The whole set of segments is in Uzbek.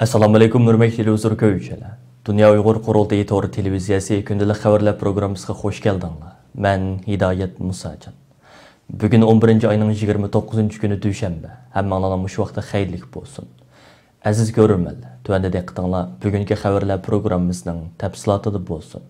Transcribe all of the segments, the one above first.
Assalomu alaykum hurmatli televizor ko'ruvchilar. Dunyo Uyg'ur qurultayi to'g'ri televiziyasi kundalik xabarlar programmasiga xush keldinglar. Men Hidoyat Musajon. Bugun 11 oyning 29 kuni dushanba. Hammanglarga shu vaqtda xayrlik bo'lsin. Aziz ko'ruvchilar, tuanda diqqatinglar bugungi xabarlar programmasining tafsilotida bo'lsin.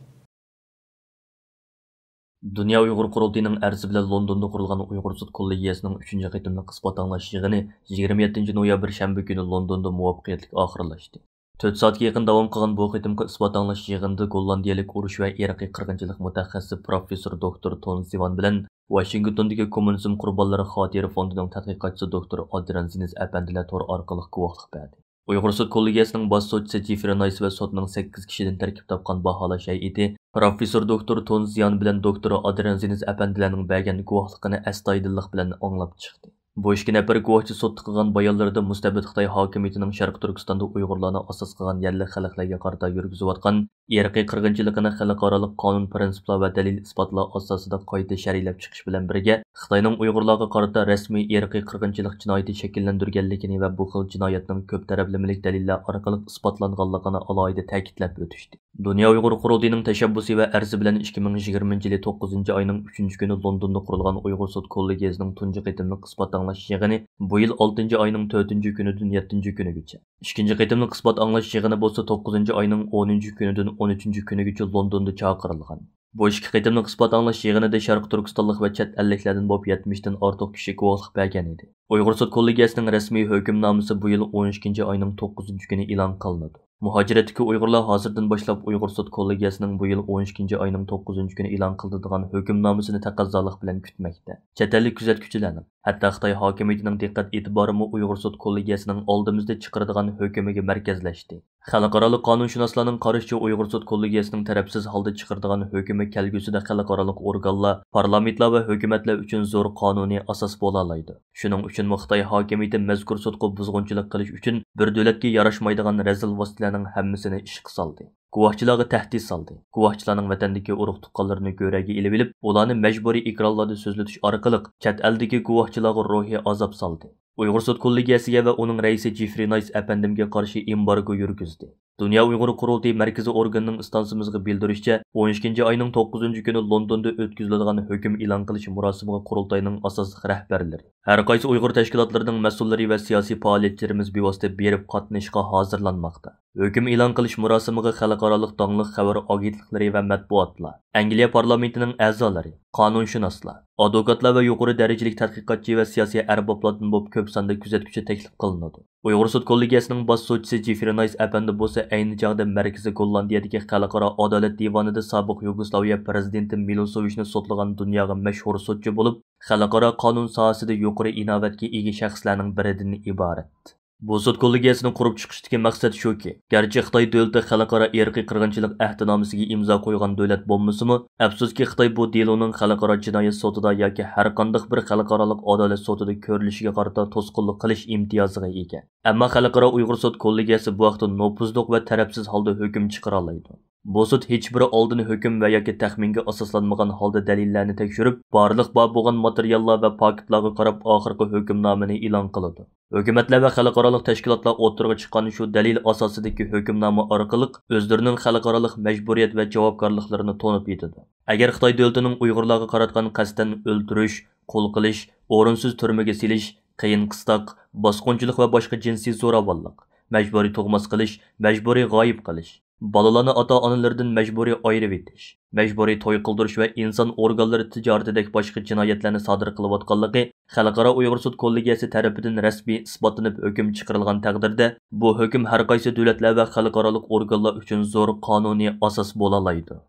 Dunyo Uyg'ur qurultayining arzi bilan Londonda qurilgan Uyg'ur sud kollegiyasining 3-qitimli isbot anglash yig'ini 27 noyabr shanba kuni Londonda muvaffaqiyatli oxirlashdi. 4 soatga yaqin davom qilgan bu qitimli isbot anglash yig'inida gollandiyalik urush va irqiy qirg'inchilik mutaxassisi professor doktor Ton Sivan bilan Washingtondagi kommunizm qurbonlari xotira fondining tadqiqotchisi doktor Adrian Ziniz apandilar to'r orqali guvohlik berdi. Uyg'ur sud kollegiyasining bosh sudchisi Jeffrey Nice va sudning 8 kishidan tarkib topgan baholash hay'ati professor doktor Ton Ziyan bilan doktor Adrian Ziniz apandilarning bergan guvohligini astoydillik bilan anglab chiqdi. Bu ishga nafar guvohchi sud qilgan bayonlarida mustabid Xitoy hokimiyatining Sharq Turkistonda Uyg'urlarni asos qilgan yerli xalqlarga qarata yurgizayotgan irqiy qirg'inchiligini xalqaro qonun prinsiplar va dalil isbotlar asosida qayta sharhlab chiqish bilan birga Xitoyning Uyg'urlarga qarata rasmiy irqiy qirg'inchilik jinoyati shakllantirganligini va bu xil jinoyatning ko'p taraflamalik dalillar orqali isbotlanganligini alohida ta'kidlab o'tishdi. Dunyo Uyg'ur qurultayining tashabbusi va arzi bilan 2020 yil 9 oyning 3 kuni Londonda qurilgan Uyg'ur sud kollegiyasining tunji qitimli isbot anglash yig'ini bu yil 6 oyning 4 kunidan 7 kunigacha. Ikkinchi qitimli isbot anglash yig'ini bo'lsa 9 oyning 10 kunidan 13 kunigacha Londonda chaqirilgan. Bu ikki qitimli isbot anglash yig'inida Sharq Turkistonlik va chet elliklardan bo'lib 70 dan ortiq kishi guvohlik bergan edi. Uyg'ur sud kollegiyasining rasmiy hukmnomasi bu yil 12 oyning 9 kuni e'lon qilinadi. Muhojiratdagi Uyg'urlar hozirdan boshlab Uyg'ur sud kollegiyasining bu yil 12 oyning 9 kuni e'lon qiladigan hukmnomasini taqozolik bilan kutmoqda. Chet ellik kuzatuvchilarning, hatto Xitoy hokimiyatining diqqat e'tiborimi Uyg'ur sud kollegiyasining oldimizda chiqaradigan hukmiga markazlashdi. Xalqaro qonunshunoslarning qarashicha Uyg'ur sud kollegiyasining tarafsiz holda chiqaradigan hukmi kelgusida xalqaro organlar, parlamentlar va hukumatlar uchun zo'r qonuniy asos bo'la oladi. Shuning uchun Xitoy hokimiyati mazkur sudga buzg'unchilik qilish uchun bir davlatga yarashmaydigan razil vositalarning hammasini ishga soldi. Guvohchilarga tahdid soldi. Guvohchilarning vatandagi urug' tuqqanlarini ko'raga ilib olib, ularni majburiy ekranlarda so'zlatish orqali chet eldagi guvohchilarga ruhiy azob soldi. Uyg'ur sud kollegiyasiga va uning raisi Jeffrey Nice apandimga qarshi embargo yurgizdi. Dunyo Uyg'ur qurultayi markaziy organining istansimizga bildirishicha, 12 oyning 9 kuni Londonda o'tkaziladigan hukm e'lon qilish murosimiga qurultayining asosiy rahbarlari, har qaysi Uyg'ur tashkilotlarining mas'ullari va siyosiy faoliyatchilarimiz bevosita berib qatnashishga hozirlanmoqda. Hukm e'lon qilish murosimiga xalqaro donliq xabar agentliklari va matbuotlar, Angliya parlamentining a'zolari, qonunshunoslar, advokatlar va yuqori darajali tadqiqotchi va siyosiy arboblardan bo'lib ko'p sonda kuzatuvchi taklif qilinadi. Uyg'ur sud kollegiyasining bosh sudchisi Jeffrey Nice apandi bo'lsa ayni chog'da Markaziy Gollandiyadagi xalqaro adolat divonida sobiq Yugoslaviya prezidenti Milosevichni sudlagan dunyoga mashhur sudchi bo'lib, xalqaro qonun sohasida yuqori inovatga ega shaxslarning biridan iborat. Bu sud kollegiyasini qurib chiqishdagi maqsad shuki, garchi Xitoy davlati xalqaro irqiy qirg'inchilik ahdnomasiga imzo qo'ygan davlat bo'lmasa-mu, afsuski Xitoy bu deloning xalqaro jinoyat sudida yoki har qanday bir xalqaro adolat sudida ko'rilishiga qarata to'sqinlik qilish imtiyoziga ega. Ammo xalqaro Uyg'ur sud kollegiyasi bu vaqtda nopuzliq va tarafsiz holda hukm chiqara oladi. Bu sud hech biri oldin hukm va yoki taxminga asoslanmagan holda dalillarni tekshirib, barliq bor bo'lgan materiallar va paketlarga qarab oxirgi hukmnomani e'lon qiladi. Hukumatlar va xalqaro tashkilotlar o'tirg'i chiqqan shu dalil asosidagi hukmnoma orqali o'zlarining xalqaro majburiyat va javobgarliklarini to'nib yetadi. Agar Xitoy davlatining Uyg'urlarga qaratgan qasddan o'ldirish, qo'l qilish, o'rinsiz turmaga silish, qiyin qistoq, bosqinchilik va boshqa jinsiy zo'ravonlik, majburiy tug'mas qilish, majburiy g'oyib qilish, bolalarni ota-onalaridan majburiy ayirib etish, majburiy to'y qildirish va inson organlari tijoratidagi boshqa jinoyatlarni sodir qilayotganligi xalqaro Uyg'ur sud kollegiyasi tarafidan rasmiy isbotlanib hukm chiqarilgan taqdirda, bu hukm har qaysi davlatlar va xalqaro organlar uchun zo'r qonuniy asos bo'la oladi.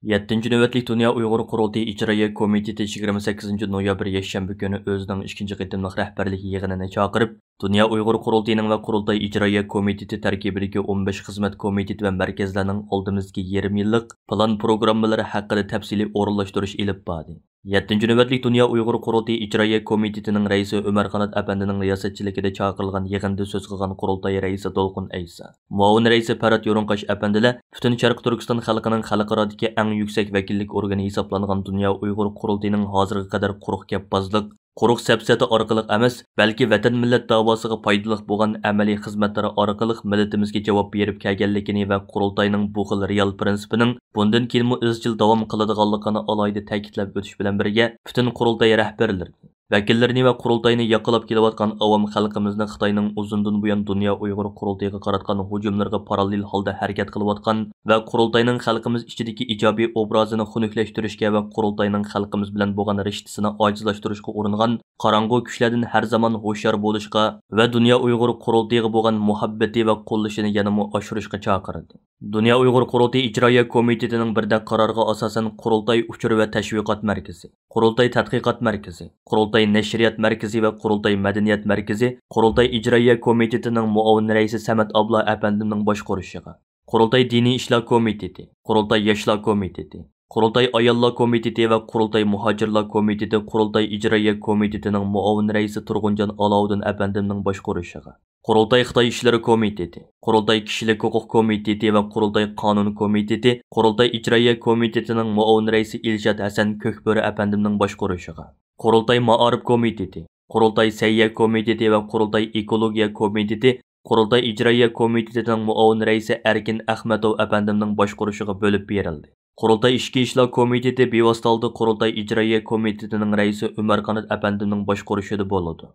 7. navbatlik Dunyo Uyg'ur qurultayi ijroiya komiteti 28 noyabr yakshanba kuni o'zining 2-qitimli rahbarlik yig'inini chaqirib, Dunyo Uyg'ur qurultayining va qurultay ijroiya komiteti tarkibidagi 15 xizmat komiteti va markazlarning oldimizgi yarim yillik plan programmalari haqida tafsiliy o'rinlashtirish ilib bordi. 7. navbatlik Dunyo Uyg'ur qurultayi ijroiya komitetining raisi Umar Qanat apandining riyosatchiligida chaqirilgan yig'inda so'z qilgan qurultay raisi Dolqin Aysa, muavin raisi Parat Yo'rinqash apandilar butun Sharq Turkiston xalqining xalqarodagi eng yuksak vakillik organi hisoblangan Dunyo Uyg'ur qurultayining hozirga qadar quruq gapbozlik, quruq səpsəti orqali emas, balki vatan millat davosiga foydali bo'lgan amaliy xizmatlari orqali millatimizga javob berib kelganligini va qurultayning bu xil real prinsipining bundan keyin izchil davom qiladiganligini alohida ta'kidlab o'tish bilan birga, butun qurultay rahbarlari vakillarini va qurultayni yaqilab kelayotgan avom xalqimizni Xitoyning uzundan buyon dunyo Uyg'ur qurultayiga qaratgan hujumlarga parallel holda harakat qilayotgan va qurultayning xalqimiz ichidagi ijobiy obrazini xunuklaştirishga va qurultayning xalqimiz bilan bo'lgan rishtasini ojizlashtirishga uringan qorong'u kuchlardan har zamon hushyor bo'lishga va dunyo Uyg'ur qurultayiga bo'lgan muhabbati va qo'llashini yanada oshirishga chaqirdi. Dunyo Uyg'ur qurultayi ijroiya komitetining birdak qaroriga asosan qurultay uchur va tashviqot markazi, qurultay tadqiqot markazi, qurultay nashriyat markazi va qurultay madaniyat markazi qurultay ijroiya komitetining muavin raisi Samat Abla apandimning boshqarishiga, qurultay diniy ishlar komiteti, qurultay yoshlar komiteti, qurultay ayollar komiteti va qurultay muhojirlar komiteti qurultay ijroiya komitetining muavin raisi Turg'unjon Alovuddin apandimning boshqarishiga, qurultay Xitoy ishlari komiteti, qurultay kishilik huquq komiteti va qurultay qonun komiteti qurultay ijroiya komitetining muavin raisi Ilshad Hasan Ko'kböre apandimning boshqarishiga, qurultay maarif komiteti, qurultay sayya komiteti va qurultay ekologiya komiteti qurultay ijroiya komitetining muavin raisi Erkin Ahmedov apandimning boshqarishiga bo'lib berildi. Qurultay ishki ishlar komiteti bevosita holda qurultay ijroiya komitetining raisi Umar Qanot apandimning boshqarishida bo'ladi.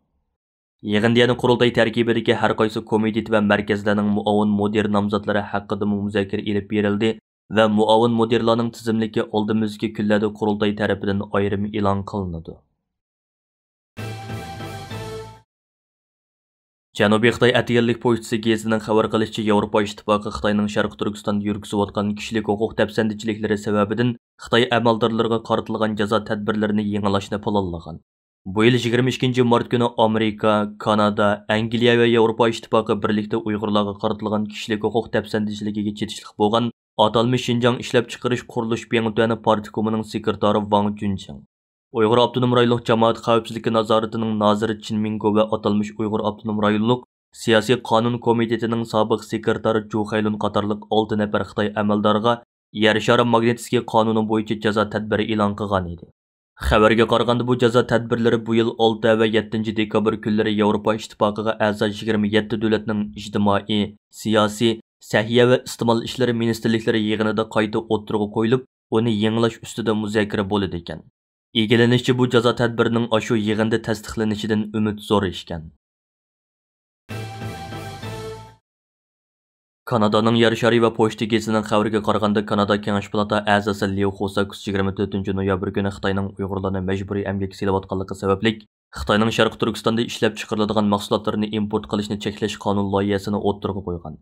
Yig'inda yana qurultay tarkibidagi har qaysi komitet va markazlarning muavin mudir nomzodlari haqida muzokara olib berildi va muavin mudirlarning tizimligi oldimizgi kunlarda qurultay tarafidan ayrim e'lon qilinadi. Janubiy Xitoy Atiyallik pochtasi gazetining xabar qilishicha, Yevropa Ittifoqi Xitoyning Sharq Turkistonda yurgizayotgan kishilik huquq dafsandichiliklari sababidan Xitoy amaldorlariga qaratilgan jazo tadbirlarini yengillashni planlagan. Bu yil 22 mart kuni Amerika, Kanada, Angliya va Yevropa Ittifoqi birlikda Uyg'urlarga qaratilgan kishilik huquq dafsandichiligiga chetishlik bo'lgan atalmish Xinjiang ishlab chiqarish qurilish Bengtuani partikomining sekretari Wang Juncheng, Uyghur Abdunum Rayonluq Jamoat Xavfsizligi nazoratining noziri Chin Mingo va atalmish Uyghur Abdunum Rayonluq Siyosiy qonun komitetining sobiq sekretari Ju Xaylun qatorliq 6 nafar Xitoy amaldoriga yer shari Magnitskiy qonuni bo'yicha jazo tadbiri e'lon qilgan edi. Xabarga qaraganda bu jazo tadbirlari bu yil 6 va 7 dekabr kunlari Yevropa Ittifoqiga a'zo 27 davlatning ijtimoiy, siyosiy, sahiya va iste'mol ishlari ministrliklari yig'inida qayta o'tirg'i qo'yilib, uni yangilash ustida muzokara bo'ladi ekan. Egilanishicha bu jazo tadbirining ashu yig'inda tasdiqlanishidan umid zo'r ekan. Kanadaning yer shari va pochta gazetining xabariga qaraganda Kanada Kengash palata a'zosi Liu Hosakus 24 noyabr kuni Xitoyning Uyg'urlarni majburiy emgakka selayotganligi sababli Xitoyning Sharq Turkistonda ishlab chiqariladigan mahsulotlarni import qilishni cheklash qonun loyihasini o'ttirg'i qo'ygan.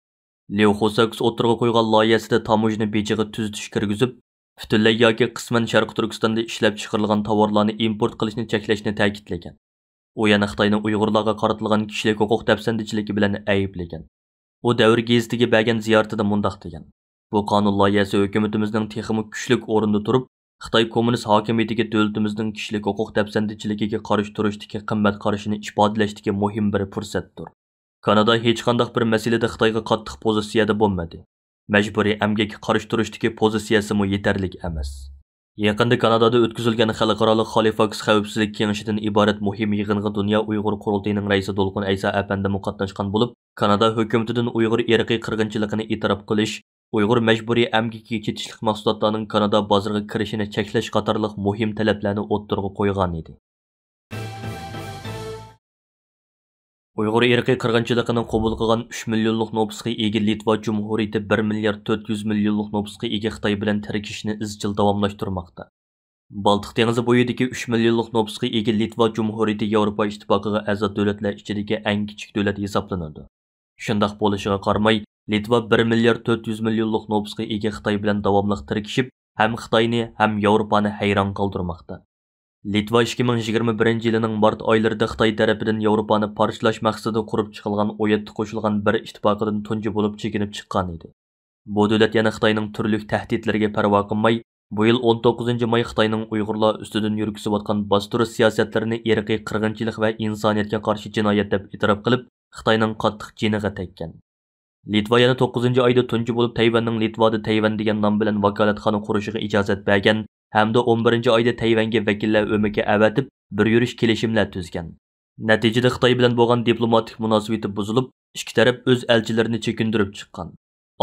Liu Hosakus o'ttirg'i qo'ygan loyihasida tamojni bejiga tuzitish kirgizib, butunlay yoki qisman Sharq Turkistonda ishlab chiqarilgan tovarlarni import qilishni cheklashni ta'kidlagan. U yana Xitoyning Uyg'urlarga qaratilgan kishilik huquq dafsandichiligi bilan ayblagan. U davr gazetiga bergan ziyoratida mundaq degan: "Bu qonun loyihasi hukumatimizning texnik kuchlik o'rinda turib, Xitoy kommunist hokimiyatiga davlatimizning kishilik huquq dafsandichiligiga qarshi turishdagi qimmat qarashini ifodalashdagi muhim bir fursatdir. Kanada hech qanday bir masalada Xitoyga qattiq pozitsiyada bo'lmadi. Majburiy emgakka qarshi turishdagi pozitsiyasi mu yetarli emas." Yaqinda Kanadada o'tkazilgan xalqaro Halifax xavfsizlik kengashidan iborat muhim yig'inga dunyo Uyg'ur qurultayining raisi Dolqun Aysa apandi qatnashgan bo'lib, Kanada hukumatidan Uyg'ur irqiy qirg'inchiligini e'tirof qilish, Uyg'ur majburiy emgakka chetishlik mahsulotlarining Kanada bozoriga kirishini cheklash qatorliq muhim talablarni o'ttirg'i qo'ygan edi. Uyg'ur irqiy qirg'inchiligini qabul qilgan 3 millionlik nopusga ega Litva Jumhuriyati 1 milliard 400 millionlik nopusga ega Xitoy bilan tirkishni izchil davomlashtirmoqda. Baltiq dengizi bo'yidagi 3 millionlik nopusga ega Litva Jumhuriyati Yevropa Ittifoqiga a'zo davlatlar ichidagi eng kichik davlat hisoblanadi. Shundoq bo'lishiga qaramay, Litva 1 milliard 400 millionlik nopusga ega Xitoy bilan davomli tirkishib, ham Xitoyni ham Yevropani hayron qoldirmoqda. Litva 2021 yilining mart oylarida Xitoy tarafidan Yevropani parchlash maqsadida qurib chiqilgan o'yatda qo'shilgan bir ittifoqidan tunji bo'lib chekinib chiqqan edi. Bu davlat yana Xitoyning turli tahdidlariga parvo qilmay, bu yil 19 may Xitoyning Uyg'urlar ustidan yurgizayotgan bostirish siyosatlarini irqiy qirg'inchilik va insoniyatga qarshi jinoyat deb e'tirof qilib, Xitoyning qattiq jiniga tekkan. Litva yana 9 oyda tunji bo'lib Tayvanning Litvada Tayvan degan nom bilan vakolatxona qurishiga ijozat bergan hamda 11 oyda Tayvanga vakillar o'mika avatib, bir yurish kelishimlar tuzgan. Natijada Xitoy bilan bo'lgan diplomatik munosabati buzilib, ikki taraf o'z elchilarini chekindirib chiqqan.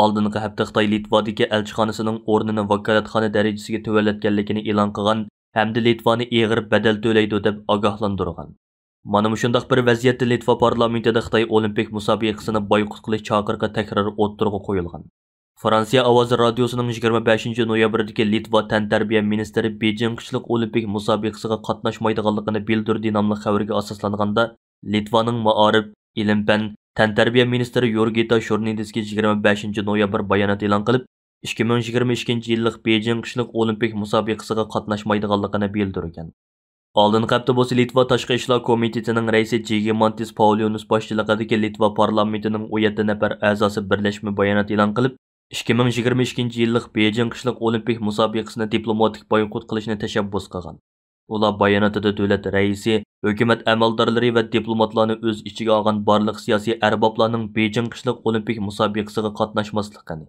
Oldingi hafta Xitoy Litvadagi elchixonasining o'rnini vakolatxona darajasiga tuvallatganligini e'lon qilgan hamda Litvani og'ir badal to'laydi deb ogohlantirgan. Mana shunday bir vaziyatda Litva parlamentida Xitoy olimpik musobaqasini boykot qilish chaqiriqi takror o'ttirg'a qo'yilgan. Fransiya Ovozi radiosining 25 noyabrdagi Litva tantarbiya ministri Bejing qishliq olimpik musobaqasiga qatnashmaydiganligini bildirdi nomli xabarga asoslanganda, Litvaning Maarif, Ilm-fan, tantarbiya ministri Yurgita Shornidskiy 25 noyabr bayonot e'lon qilib, 2022 yillik Bejing qishliq olimpik musobaqasiga qatnashmaydiganligini bildirgan. Oldingi hafta bo'lsa Litva Tashqi ishlar komitetining raisi Žygimantas Paulius boshchiligidagi Litva parlamentining 17 nafar a'zosi birlashma bayonot e'lon qilib, 2022 yillik Bejing qishliq olimpik musobaqasini diplomatik boykot qilishni tashabbus qilgan. Ular bayonotida davlat raisi, hukumat amaldorlari va diplomatlarni o'z ichiga olgan barliq siyosiy arboblarning Bejing qishliq olimpik musobaqasiga qatnashmasligini,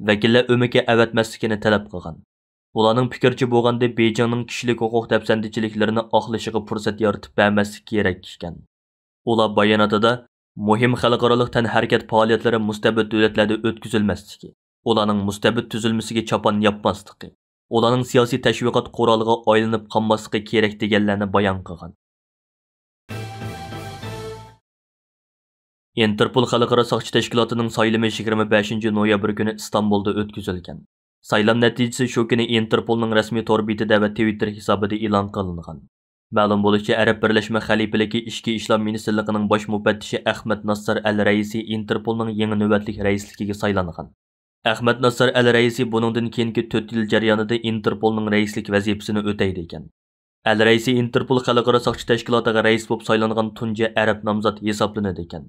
vakillar o'mika avatmasligini talab qilgan. Ularning fikricha bo'lganda Bejingning kishilik huquq dafsandichiliklarini oqlashiga fursat yaratib bermaslik kerak ekan. Ular bayonotida muhim xalqaro tanharakat faoliyatlari mustabid davlatlarda o'tkazilmasligi, ularning mustabid tuzilmasiga chapon yapmasligi, ularning siyosiy tashviqot quroliga aylanib qolmasligi kerak deganlarni bayon qilgan. Interpol xalqaro soqchi tashkilotining saylami 25 noyabr kuni Istanbulda o'tkazilgan. Saylam natijasi shu kuni Interpolning rasmiy tor betida va Twitter hisobida e'lon qilingan. Ma'lum bo'lishicha, Arab Birlashma Xalifaligi Ichki ishlar ministrligining bosh mufattishi Ahmad Nassar al-Raisi Interpolning yangi navbatlik raisligiga saylangan. Ahmad Nassar al-Raisi buningdan keyingi 4 yil jarayonida Interpolning raislik vazifasini o'taydi ekan. Al-Raisi Interpol xalqaro soqchi tashkilotiga rais bo'lib saylangan tunji arab nomzod hisoblanadi ekan.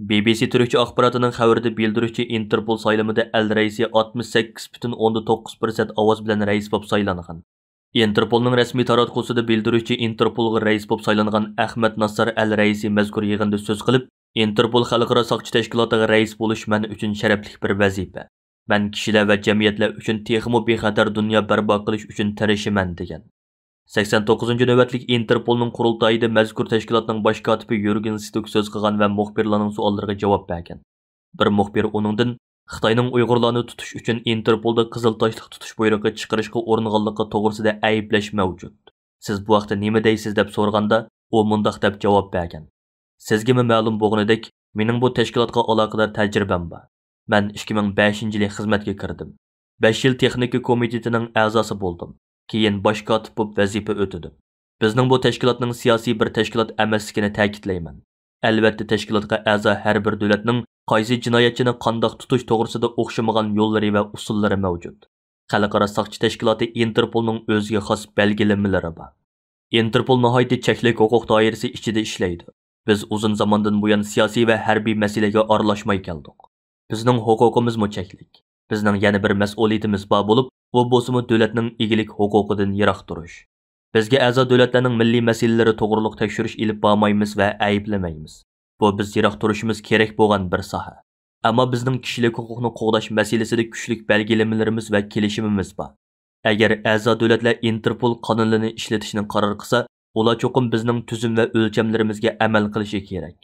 BBC Türkçe axbaratıning xabarida bildiruvchi Interpol saylamida al-Raisi 68,9% ovoz bilan rais bo'lib saylangan. Interpolning rasmiy taratqulisida bildiruvchi Interpolga rais bo'lib saylangan Ahmad Nassar al-Raisi mazkur yig'inda so'z qilib, Interpol xalqaro soqchi tashkilotiga rais bo'lish men uchun sharafli bir vazifa. Men kishilar va jamiyatlar uchun texmo bexatar dunyo barpo qilish uchun tirishiman degan. 89-navbatlik Interpolning qurultayida mazkur tashkilotning bosh kotibi Yurgen Stuk so'z qilgan va muxbirlarning savollariga javob bergan. Bir muxbir uningdan Xitoyning Uyg'urlarni tutish uchun Interpolda qizil toshliq tutish buyrug'i chiqarishga uringanligi to'g'risida ayiblash mavjud. Siz bu vaqtda nima deysiz deb so'raganda, u mundaq deb javob bergan. Sizga ma'lum bo'lganidek, mening bu tashkilotga aloqador tajribam bor. Men 2005-yili xizmatga kirdim. 5 yil texnika komitetining a'zosi bo'ldim. Keyin bosh kotib bo'lib vazifa o'tadim. Bizning bu tashkilotning siyosiy bir tashkilot emasligini ta'kidlayman. Albatta tashkilotga a'zo har bir davlatning qaysi jinoyatchini qandoq tutish to'g'risida o'xshamagan yo'llari va usullari mavjud. Xalqaro soqchi tashkiloti Interpolning o'ziga xos belgilamalari bor. Interpol nihoyatda cheklik huquq doirasi ichida ishlaydi. Biz uzun zamondan buyon siyosiy va harbiy masalaga aralashmay keldik. Bizning huquqimiz cheklik. Bizning yana bir mas'uliyatimiz bor bo'lib, bu bo'lsa davlatning egilik huquqidan yiroq turish. Bizga a'zo davlatlarning milliy masalalari to'g'riliq tekshirish ilib bormaymiz va ayblamaymiz. Bu biz yiroq turishimiz kerak bo'lgan bir soha. Ammo bizning kishilik huquqni qo'g'dash masalasida kuchlik belgilamelarimiz va kelishimimiz bor. Agar a'zo davlatlar Interpol qonunlarini ishlatishni qaror qilsa, ular cho'qim bizning tuzum va o'lchamlarimizga amal qilishi kerak.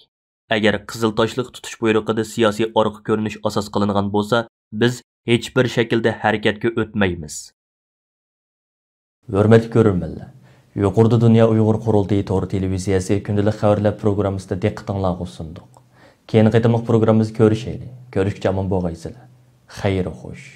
Agar qizil toshliq tutish buyrug'ida siyosiy orqa ko'rinish asos qilingan bo'lsa, biz hech bir shaklda harakatga o'tmaymiz. Hurmatli ko'ruvchilar, yuqorida Dunyo Uyg'ur qurultiyi to'g'ri televiziyasi kundalik xabarlar programmasida diqqatingizga sundik. Keyingi qitimliq programmamizda ko'rishaylik. Ko'rishga omon bo'lgaysizlar. Xayr xo'sh.